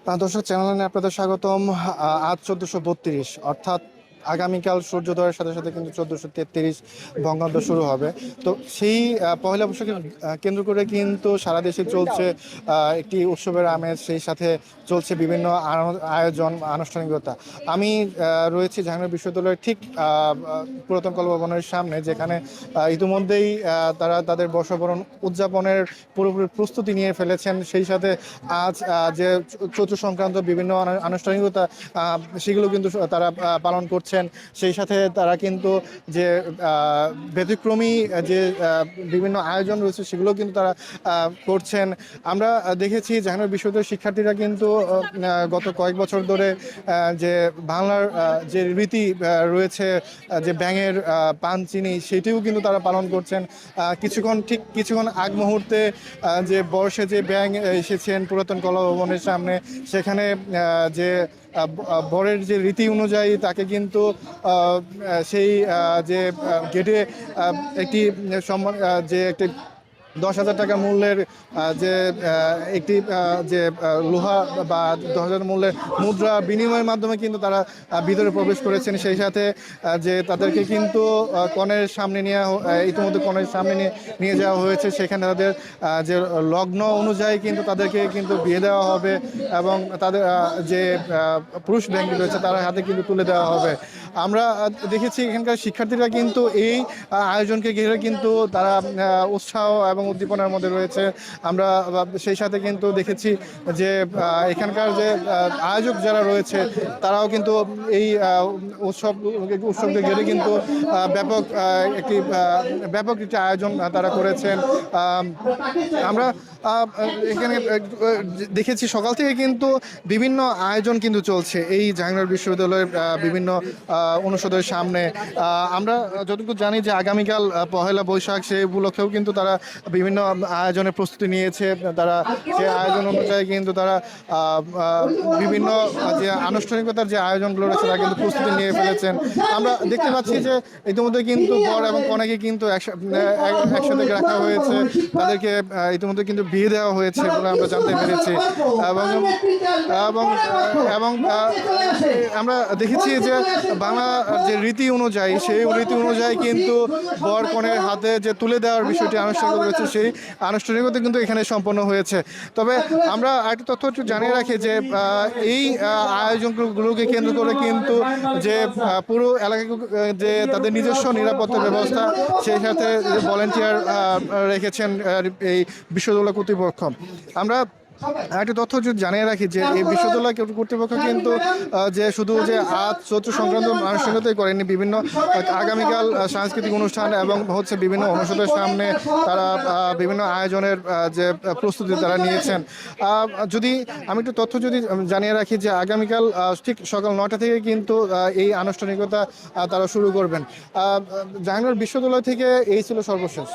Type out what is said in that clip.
দর্শক চ্যানেলে আপনাদের স্বাগতম। আজ 1432 অর্থাৎ আগামীকাল সূর্যোদয়ের সাথে সাথে কিন্তু 1433 বঙ্গাব্দ শুরু হবে। তো সেই পহেলা বৈশাখকে কেন্দ্র করে কিন্তু সারা দেশে চলছে একটি উৎসবের আমেজ, সেই সাথে চলছে বিভিন্ন আয়োজন আনুষ্ঠানিকতা। আমি রয়েছি জাহাঙ্গীরনগর বিশ্ববিদ্যালয়ের ঠিক পুরাতন কলা ভবনের সামনে, যেখানে ইতিমধ্যেই তারা তাদের বর্ষবরণ উদযাপনের পুরোপুরি প্রস্তুতি নিয়ে ফেলেছেন। সেই সাথে আজ যে চৈত্র সংক্রান্ত বিভিন্ন আনুষ্ঠানিকতা সেগুলো কিন্তু তারা পালন করছেন। সেই সাথে তারা কিন্তু যে ব্যতিক্রমী যে বিভিন্ন আয়োজন রয়েছে সেগুলো কিন্তু তারা করছেন। আমরা দেখেছি জাহাঙ্গীরনগর বিশ্ববিদ্যালয়ের শিক্ষার্থীরা কিন্তু গত কয়েক বছর ধরে যে বাংলার যে রীতি রয়েছে, যে ব্যাঙের পান চিনি, সেটিও কিন্তু তারা পালন করছেন। কিছুক্ষণ আগ মুহূর্তে যে বর্ষে যে ব্যাঙ এসেছেন পুরাতন কলা ভবনের সামনে, সেখানে যে বরের যে রীতি অনুযায়ী তাকে কিন্তু সেই যে গেটে একটি সম্মান, যে একটি 10,000 টাকা মূল্যের যে একটি যে লোহা বা 10,000 মূল্যের মুদ্রা বিনিময়ের মাধ্যমে কিন্তু তারা ভিতরে প্রবেশ করেছেন। সেই সাথে যে তাদেরকে কিন্তু কনের সামনে ইতিমধ্যে কনের সামনে নিয়ে যাওয়া হয়েছে। সেখানে তাদের যে লগ্ন অনুযায়ী কিন্তু তাদেরকে কিন্তু বিয়ে দেওয়া হবে এবং তাদের যে পুরুষ ব্যাংক রয়েছে তার হাতে কিন্তু তুলে দেওয়া হবে। আমরা দেখেছি এখানকার শিক্ষার্থীরা কিন্তু এই আয়োজনকে ঘিরে কিন্তু তারা উৎসাহ এবং উদ্দীপনার মধ্যে রয়েছে। আমরা সেই সাথে কিন্তু দেখেছি যে এখানকার যে আয়োজক যারা রয়েছে তারাও কিন্তু এই উৎসবকে ঘিরে কিন্তু ব্যাপক একটি আয়োজন তারা করেছেন। আমরা এখানে দেখেছি সকাল থেকে কিন্তু বিভিন্ন আয়োজন কিন্তু চলছে এই জাহাঙ্গীরনগর বিশ্ববিদ্যালয়ের বিভিন্ন অনুষদের সামনে। আমরা যতটুকু জানি যে আগামীকাল পহেলা বৈশাখ, সেই উপলক্ষেও কিন্তু তারা বিভিন্ন আয়োজনের প্রস্তুতি নিয়েছে। তারা সেই আয়োজন অনুযায়ী কিন্তু তারা বিভিন্ন যে আনুষ্ঠানিকতার যে আয়োজনগুলো রয়েছে তারা কিন্তু প্রস্তুতি নিয়ে ফেলেছেন। আমরা দেখতে পাচ্ছি যে ইতিমধ্যে কিন্তু বর এবং কনেকে কিন্তু একসাথে রাখা হয়েছে, তাদেরকে ইতিমধ্যে কিন্তু বিয়ে দেওয়া হয়েছে বলে আমরা জানতে পেরেছি। এবং এবং এবং আমরা দেখেছি যে বাংলা যে রীতি অনুযায়ী, সেই রীতি অনুযায়ী কিন্তু বর কনের হাতে যে তুলে দেওয়ার বিষয়টি আনুষ্ঠানিকতা রয়েছে, সেই আনুষ্ঠানিকতা কিন্তু এখানে সম্পন্ন হয়েছে। তবে আমরা আরেকটি তথ্য একটু জানিয়ে রাখি যে এই আয়োজনগুলোকে কেন্দ্র করে কিন্তু যে পুরো এলাকায় যে তাদের নিজস্ব নিরাপত্তা ব্যবস্থা, সেই সাথে ভলেন্টিয়ার রেখেছেন এই বিশ্ববিদ্যালয় কর্তৃপক্ষ। আমরা একটা তথ্য যদি জানিয়ে রাখি যে এই বিশ্ববিদ্যালয় কর্তৃপক্ষ কিন্তু যে শুধু যে আজ চৈত্র সংক্রান্ত আনুষ্ঠানিকতাই করেনি, বিভিন্ন আগামীকাল সাংস্কৃতিক অনুষ্ঠান এবং বিভিন্ন অনুষদের সামনে তারা বিভিন্ন আয়োজনের যে প্রস্তুতি তারা নিয়েছেন। যদি আমি একটু তথ্য যদি জানিয়ে রাখি যে আগামীকাল ঠিক সকাল 9টা থেকে কিন্তু এই আনুষ্ঠানিকতা তারা শুরু করবেন। জাহাঙ্গীরনগর বিশ্ববিদ্যালয় থেকে এই ছিল সর্বশেষ।